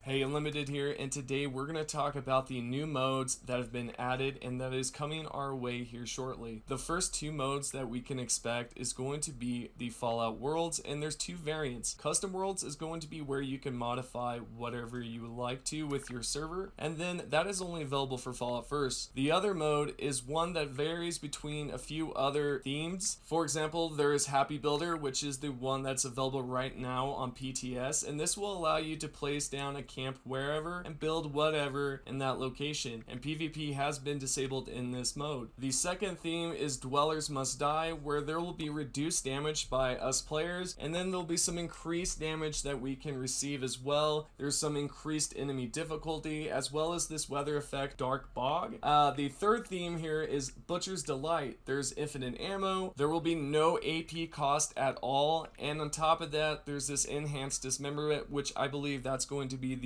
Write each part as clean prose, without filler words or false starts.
Hey, Unlimited here, and today we're going to talk about the new modes that have been added and that is coming our way here shortly. The first two modes that we can expect is going to be the Fallout Worlds, and there's two variants. Custom Worlds is going to be where you can modify whatever you would like to with your server, and then that is only available for Fallout First. The other mode is one that varies between a few other themes. For example, there is Happy Builder, which is the one that's available right now on PTS, and this will allow you to place down a camp wherever and build whatever in that location, and PvP has been disabled in this mode. The second theme is Dwellers Must Die, where there will be reduced damage by us players, and then there'll be some increased damage that we can receive as well. There's some increased enemy difficulty as well as this weather effect Dark Bog. The third theme here is Butcher's Delight. There's infinite ammo, there will be no AP cost at all, and on top of that there's this enhanced dismemberment, which I believe that's going to be the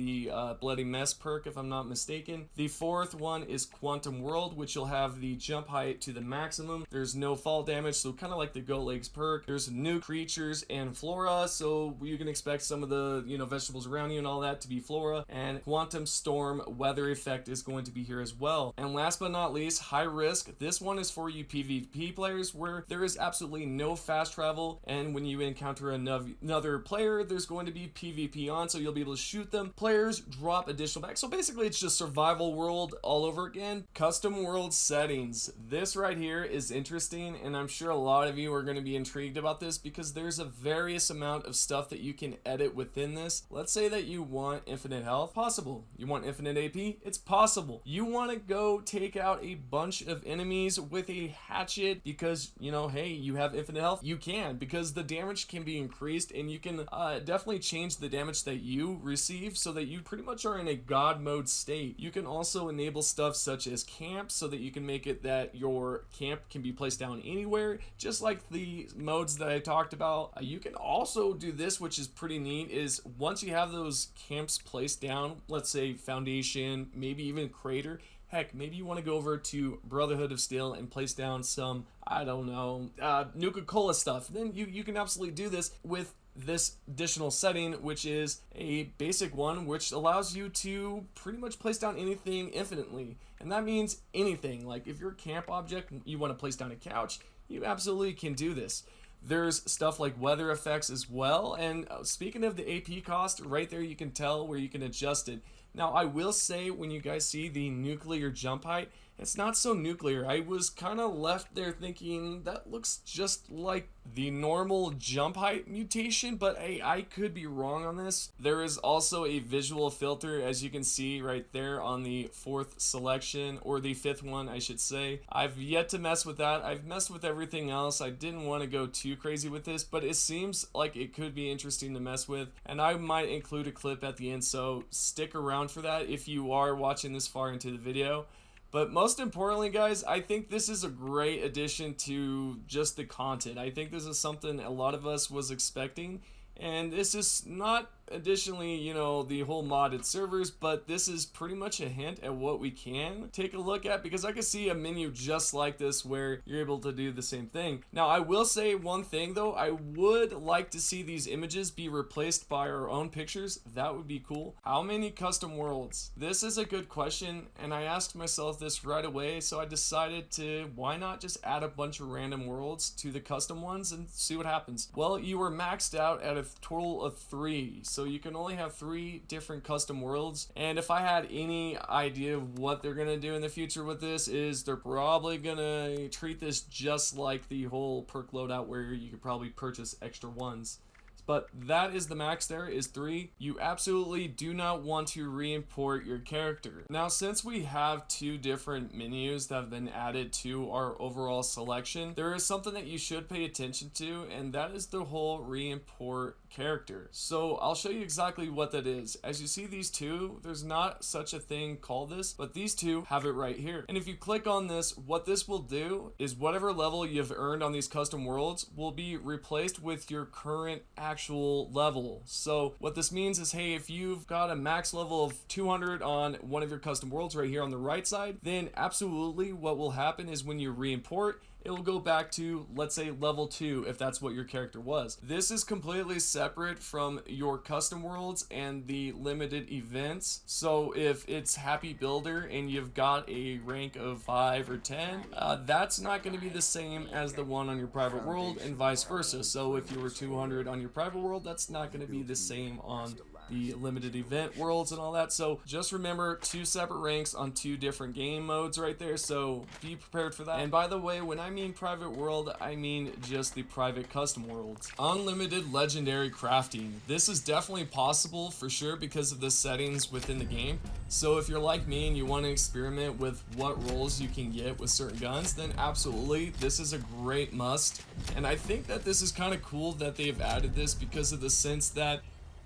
Bloody Mess perk if I'm not mistaken. The fourth one is Quantum World, which you'll have the jump height to the maximum. There's no fall damage, so kind of like the Goat Legs perk. There's new creatures and flora, so you can expect some of the vegetables around you and all that to be flora, and Quantum Storm weather effect is going to be here as well. And last but not least, High Risk. This one is for you PvP players where there is absolutely no fast travel, and when you encounter another player, there's going to be PvP on, so you'll be able to shoot them. Players drop additional back. So basically it's just survival world all over again. Custom world settings. This right here is interesting, and I'm sure a lot of you are going to be intrigued about this because there's a various amount of stuff that you can edit within this. Let's say that you want infinite health. Possible. You want infinite AP? It's possible. You want to go take out a bunch of enemies with a hatchet because, hey, you have infinite health? You can, because the damage can be increased, and you can definitely change the damage that you receive so that you pretty much are in a god mode state. You can also enable stuff such as camps so that you can make it that your camp can be placed down anywhere, just like the modes that I talked about. You can also do this, which is pretty neat, is once you have those camps placed down, let's say Foundation, maybe even Crater, heck, maybe you want to go over to Brotherhood of Steel and place down some, I don't know, Nuka-Cola stuff. Then you can absolutely do this with this additional setting, which is a basic one, which allows you to pretty much place down anything infinitely. And that means anything. Like if you're a camp object, you want to place down a couch, you absolutely can do this. There's stuff like weather effects as well. And speaking of the AP cost, right there you can tell where you can adjust it. Now I will say, when you guys see the nuclear jump height, it's not so nuclear. I was kind of left there thinking that looks just like the normal jump height mutation, but hey, I could be wrong on this. There is also a visual filter, as you can see right there on the fourth selection, or the fifth one I should say. I've yet to mess with that. I've messed with everything else. I didn't want to go too crazy with this, but it seems like it could be interesting to mess with, and I might include a clip at the end, so stick around for that if you are watching this far into the video. But most importantly, guys, I think this is a great addition to just the content. I think this is something a lot of us was expecting, and this is not additionally, the whole modded servers, but this is pretty much a hint at what we can take a look at, because I can see a menu just like this where you're able to do the same thing. Now, I will say one thing though, I would like to see these images be replaced by our own pictures. That would be cool. How many custom worlds? This is a good question, and I asked myself this right away, so I decided to, why not just add a bunch of random worlds to the custom ones and see what happens. Well, you were maxed out at a total of 3, so you can only have 3 different custom worlds. And if I had any idea of what they're gonna do in the future with this, is they're probably gonna treat this just like the whole perk loadout, where you could probably purchase extra ones. But that is the max. There is 3. You absolutely do not want to re-import your character. Now, since we have 2 different menus that have been added to our overall selection, there is something that you should pay attention to, and that is the whole re-import character. So I'll show you exactly what that is. As you see, these 2, there's not such a thing called this, but these 2 have it right here. And if you click on this, what this will do is whatever level you've earned on these custom worlds will be replaced with your current actual level. So what this means is, hey, if you've got a max level of 200 on one of your custom worlds right here on the right side, then absolutely what will happen is when you re-import, it will go back to, let's say, level 2 if that's what your character was. This is completely separate from your custom worlds and the limited events. So if it's Happy Builder and you've got a rank of 5 or 10, that's not going to be the same as the one on your private world, and vice versa. So if you were 200 on your private world, that's not going to be the same on the limited event worlds and all that. So just remember, 2 separate ranks on 2 different game modes right there, so be prepared for that. And by the way, when I mean private world, I mean just the private custom worlds. Unlimited legendary crafting. This is definitely possible for sure because of the settings within the game. So if you're like me and you want to experiment with what rolls you can get with certain guns, then absolutely, this is a great must. And I think that this is kind of cool that they've added this because of the sense that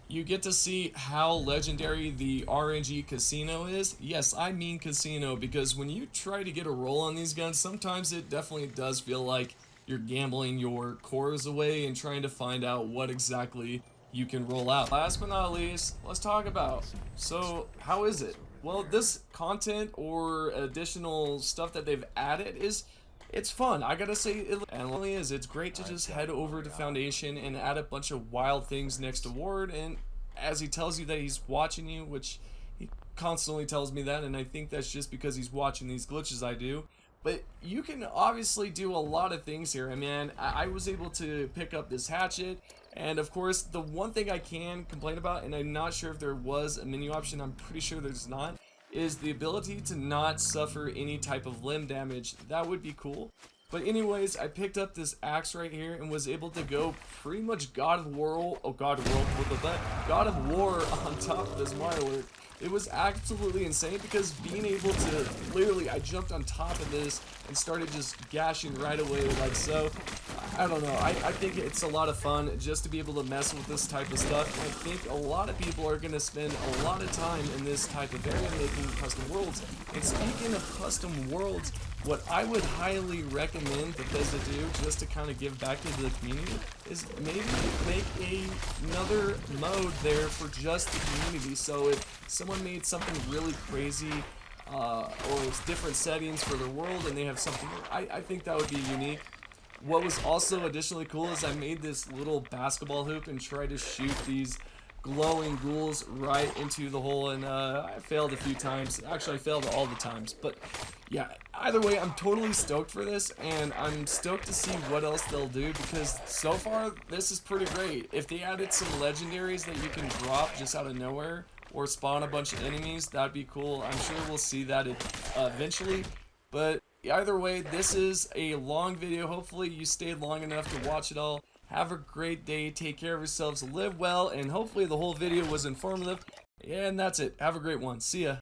you get to see how legendary the RNG casino is. Yes, I mean casino, because when you try to get a roll on these guns, sometimes it definitely does feel like you're gambling your cores away and trying to find out what exactly you can roll out. Last but not least, let's talk about, so how is it? Well, this content or additional stuff that they've added it's fun. I gotta say, it really is. It's great to just head over to Foundation and add a bunch of wild things next to Ward, and as he tells you that he's watching you, which he constantly tells me that, and I think that's just because he's watching these glitches I do. But you can obviously do a lot of things here. I mean, I was able to pick up this hatchet, and of course, the one thing I can complain about, and I'm not sure if there was a menu option, I'm pretty sure there's not, is the ability to not suffer any type of limb damage. That would be cool. But anyways, I picked up this axe right here and was able to go pretty much God of War on top of this Mirelurk. It was absolutely insane because being able to, literally, I jumped on top of this and started just gashing right away like so. I don't know, I think it's a lot of fun just to be able to mess with this type of stuff. I think a lot of people are going to spend a lot of time in this type of area making custom worlds. And speaking of custom worlds, what I would highly recommend Bethesda do, just to kind of give back to the community, is maybe make another mode there for just the community. So if someone made something really crazy, or it's different settings for their world and they have something, I think that would be unique. What was also additionally cool is I made this little basketball hoop and tried to shoot these glowing ghouls right into the hole, and I failed a few times. Actually, I failed all the times, but yeah, either way, I'm totally stoked for this, and I'm stoked to see what else they'll do, because so far, this is pretty great. If they added some legendaries that you can drop just out of nowhere, or spawn a bunch of enemies, that'd be cool. I'm sure we'll see that eventually, but either way, this is a long video. Hopefully you stayed long enough to watch it all. Have a great day, take care of yourselves, live well, and hopefully the whole video was informative. And that's it. Have a great one. See ya.